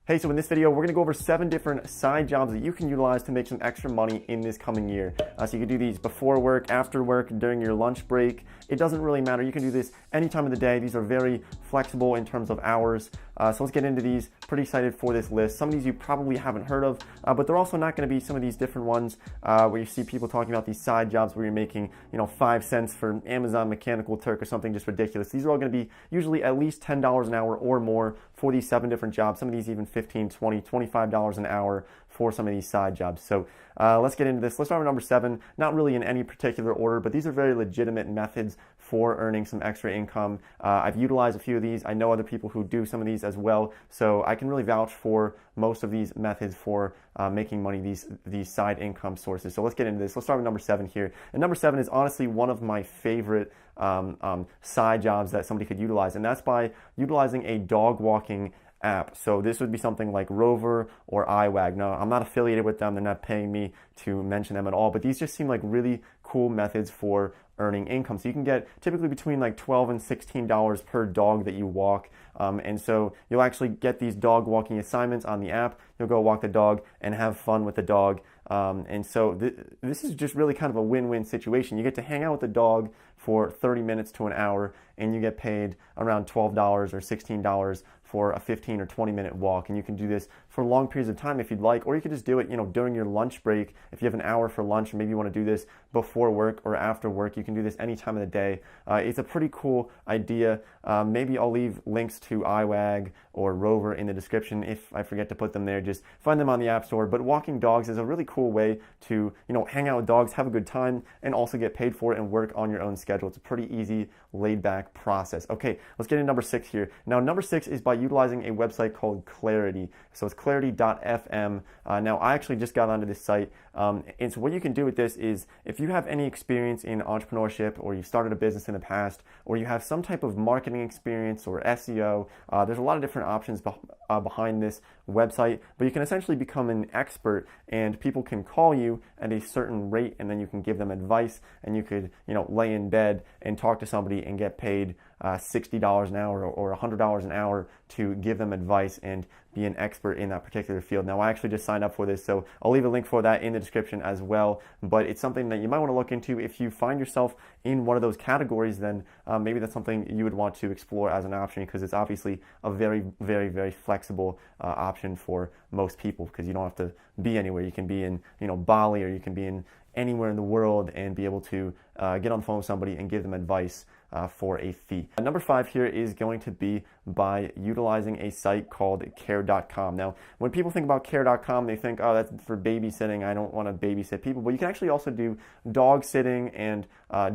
Hey, so in this video, we're gonna go over 7 different side jobs that you can utilize to make some extra money in this coming year. So you can do these before work, after work, during your lunch break. It doesn't really matter. You can do this any time of the day. These are very flexible in terms of hours. So let's get into these. Pretty excited for this list. Some of these you probably haven't heard of, but they're also not gonna be some of these different ones where you see people talking about these side jobs where you're making, 5 cents for Amazon Mechanical Turk or something just ridiculous. These are all gonna be usually at least $10 an hour or more for these 7 different jobs. Some of these even $15, $20, $25 an hour for some of these side jobs. So let's get into this. Let's start with number 7, not really in any particular order, but these are very legitimate methods for earning some extra income. I've utilized a few of these. I know other people who do some of these as well, so I can really vouch for most of these methods for making money, these side income sources. So let's get into this. Let's start with number 7 here. And number 7 is honestly one of my favorite side jobs that somebody could utilize, and that's by utilizing a dog walking app. So this would be something like Rover or iWag. Now, I'm not affiliated with them. They're not paying me to mention them at all, but these just seem like really cool methods for earning income. So you can get typically between like $12 and $16 per dog that you walk. And so you'll actually get these dog walking assignments on the app. You'll go walk the dog and have fun with the dog. And so this is just really kind of a win-win situation. You get to hang out with the dog for 30 minutes to an hour, and you get paid around $12 or $16 for a 15 or 20 minute walk. And you can do this for long periods of time if you'd like, or you could just do it, during your lunch break. If you have an hour for lunch, or maybe you want to do this before work or after work, you can do this any time of the day. It's a pretty cool idea. Maybe I'll leave links to iWag or Rover in the description. If I forget to put them there, just find them on the App Store. But walking dogs is a really cool way to, hang out with dogs, have a good time, and also get paid for it and work on your own schedule. It's a pretty easy, laid-back process. Okay, let's get into number 6 here. Now, number 6 is by utilizing a website called Clarity. So it's clarity.fm. Now, I actually just got onto this site, and so what you can do with this is, if you have any experience in entrepreneurship, or you've started a business in the past, or you have some type of marketing experience or SEO, there's a lot of different options behind this website, but you can essentially become an expert, and people can call you at a certain rate, and then you can give them advice, and you could, lay in bed and talk to somebody and get paid $60 an hour or $100 an hour to give them advice and be an expert in that particular field. Now, I actually just signed up for this, so I'll leave a link for that in the description as well, but it's something that you might want to look into. If you find yourself in one of those categories, then maybe that's something you would want to explore as an option, because it's obviously a very, very, very flexible option for most people, because you don't have to be anywhere. You can be in, Bali, or you can be in anywhere in the world and be able to get on the phone with somebody and give them advice for a fee. Number 5 here is going to be by utilizing a site called care.com. Now, when people think about care.com, they think, oh, that's for babysitting. I don't want to babysit people. But you can actually also do dog sitting and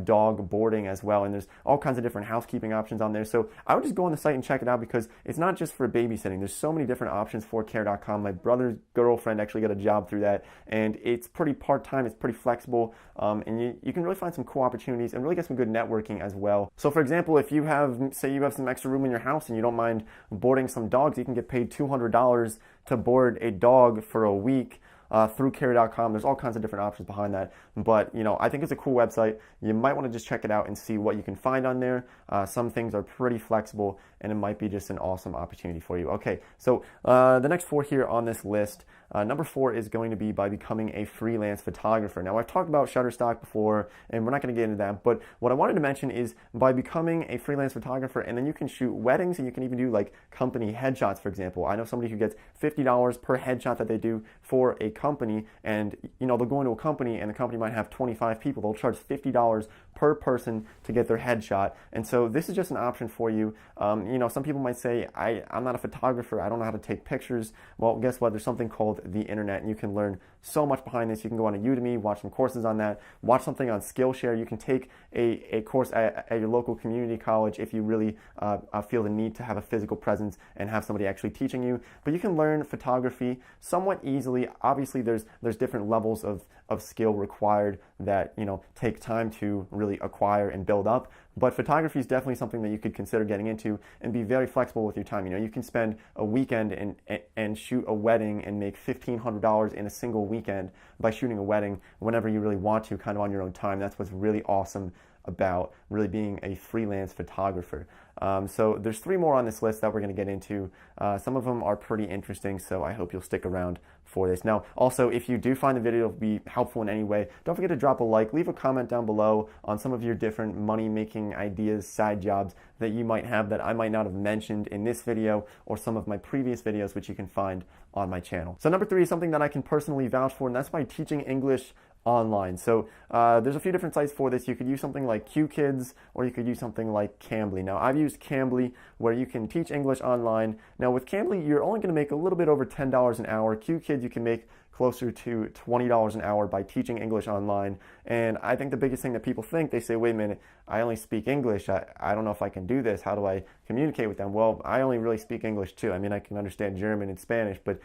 dog boarding as well. And there's all kinds of different housekeeping options on there. So I would just go on the site and check it out, because it's not just for babysitting. There's so many different options for care.com. My brother's girlfriend actually got a job through that, and it's pretty part-time. It's pretty flexible, and you can really find some cool opportunities and really get some good networking as well. So for example, if you have, say you have some extra room in your house and you don't mind boarding some dogs, you can get paid $200 to board a dog for a week through care.com. There's all kinds of different options behind that, but I think it's a cool website. You might want to just check it out and see what you can find on there. Some things are pretty flexible, and it might be just an awesome opportunity for you. Okay, so the next 4 here on this list, number 4 is going to be by becoming a freelance photographer. Now, I've talked about Shutterstock before, and we're not going to get into that, but what I wanted to mention is by becoming a freelance photographer, and then you can shoot weddings, and you can even do like company headshots, for example. I know somebody who gets $50 per headshot that they do for a company, and they'll go into a company, and the company might have 25 people. They'll charge $50 per person to get their headshot, and so this is just an option for you. Some people might say, I'm not a photographer, I don't know how to take pictures. Well, guess what? There's something called the internet, and you can learn so much behind this. You can go on a Udemy, watch some courses on that, watch something on Skillshare. You can take a course at your local community college if you really feel the need to have a physical presence and have somebody actually teaching you. But you can learn photography somewhat easily. Obviously, there's different levels of skill required that take time to really acquire and build up. But photography is definitely something that you could consider getting into and be very flexible with your time. You can spend a weekend and shoot a wedding and make $1,500 in a single weekend by shooting a wedding whenever you really want to, kind of on your own time. That's what's really awesome about really being a freelance photographer. So there's 3 more on this list that we're going to get into. Some of them are pretty interesting, so I hope you'll stick around for this. Now, also, if you do find the video to be helpful in any way, don't forget to drop a like, leave a comment down below on some of your different money-making ideas, side jobs that you might have that I might not have mentioned in this video or some of my previous videos, which you can find on my channel. So number 3 is something that I can personally vouch for, and that's by teaching English online. So there's a few different sites for this. You could use something like QKids, or you could use something like Cambly. Now, I've used Cambly, where you can teach English online. Now, with Cambly, you're only going to make a little bit over $10 an hour. QKids, you can make closer to $20 an hour by teaching English online. And I think the biggest thing that people think, they say, wait a minute, I only speak English. I don't know if I can do this. How do I communicate with them? Well, I only really speak English too. I mean, I can understand German and Spanish, but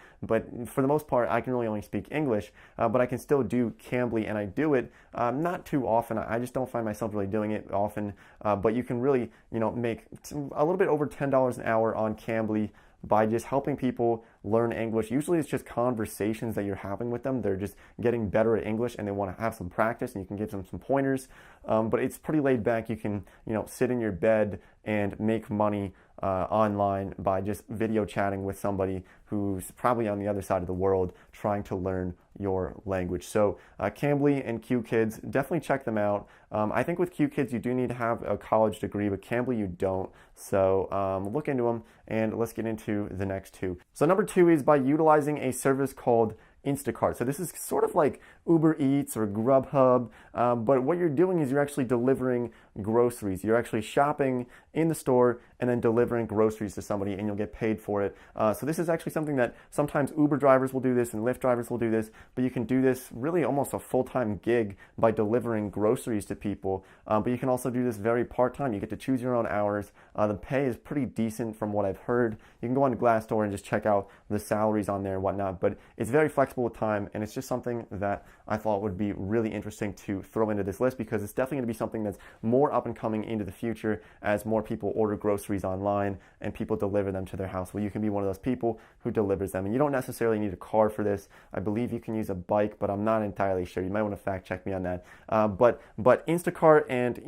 for the most part, I can really only speak English, but I can still do Cambly, and I do it not too often. I just don't find myself really doing it often, but you can really, make a little bit over $10 an hour on Cambly by just helping people learn English. Usually it's just conversations that you're having with them. They're just getting better at English and they want to have some practice, and you can give them some pointers. But it's pretty laid back. You can, sit in your bed and make money online by just video chatting with somebody who's probably on the other side of the world trying to learn your language. So Cambly and QKids, definitely check them out. I think with QKids you do need to have a college degree, but Cambly you don't. So look into them, and let's get into the next 2. So number 2 is by utilizing a service called Instacart. So this is sort of like Uber Eats or Grubhub, but what you're doing is you're actually delivering groceries. You're actually shopping in the store and then delivering groceries to somebody, and you'll get paid for it. So this is actually something that sometimes Uber drivers will do this and Lyft drivers will do this, but you can do this really almost a full-time gig by delivering groceries to people. But you can also do this very part-time. You get to choose your own hours. The pay is pretty decent from what I've heard. You can go on Glassdoor and just check out the salaries on there and whatnot, but it's very flexible with time, and it's just something that I thought would be really interesting to throw into this list, because it's definitely going to be something that's more up and coming into the future as more people order groceries online and people deliver them to their house. Well, you can be one of those people who delivers them, and you don't necessarily need a car for this. I believe you can use a bike, but I'm not entirely sure. You might want to fact check me on that. But Instacart, and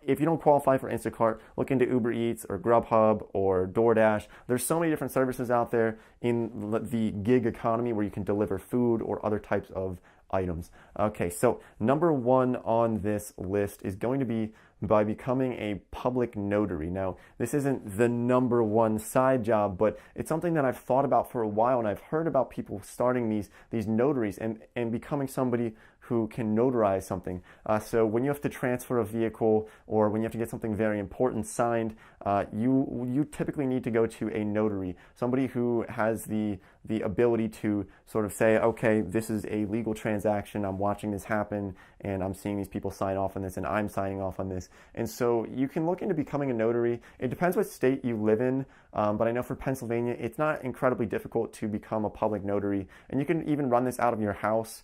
if you don't qualify for Instacart, look into Uber Eats or Grubhub or DoorDash. There's so many different services out there in the gig economy where you can deliver food or other types of items. Okay, so number 1 on this list is going to be by becoming a public notary. Now, this isn't the number 1 side job, but it's something that I've thought about for a while, and I've heard about people starting these notaries and becoming somebody who can notarize something. So when you have to transfer a vehicle, or when you have to get something very important signed, you typically need to go to a notary, somebody who has the ability to sort of say, okay, this is a legal transaction, I'm watching this happen, and I'm seeing these people sign off on this, and I'm signing off on this. And so you can look into becoming a notary. It depends what state you live in, but I know for Pennsylvania, it's not incredibly difficult to become a public notary, and you can even run this out of your house.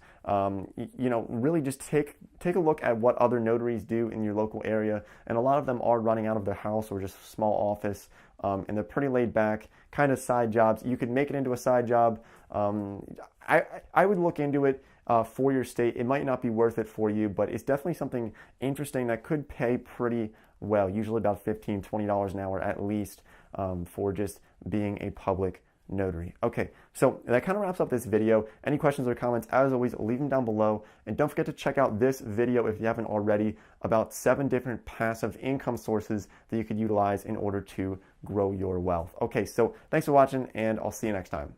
Really just take a look at what other notaries do in your local area, and a lot of them are running out of their house or just a small office, and they're pretty laid back, kind of side jobs. You could make it into a side job. I would look into it for your state. It might not be worth it for you, but it's definitely something interesting that could pay pretty well, usually about $15, $20 an hour at least, for just being a public notary. Okay, so that kind of wraps up this video. Any questions or comments, as always, leave them down below. And don't forget to check out this video if you haven't already, about 7 different passive income sources that you could utilize in order to grow your wealth. Okay, so thanks for watching, and I'll see you next time.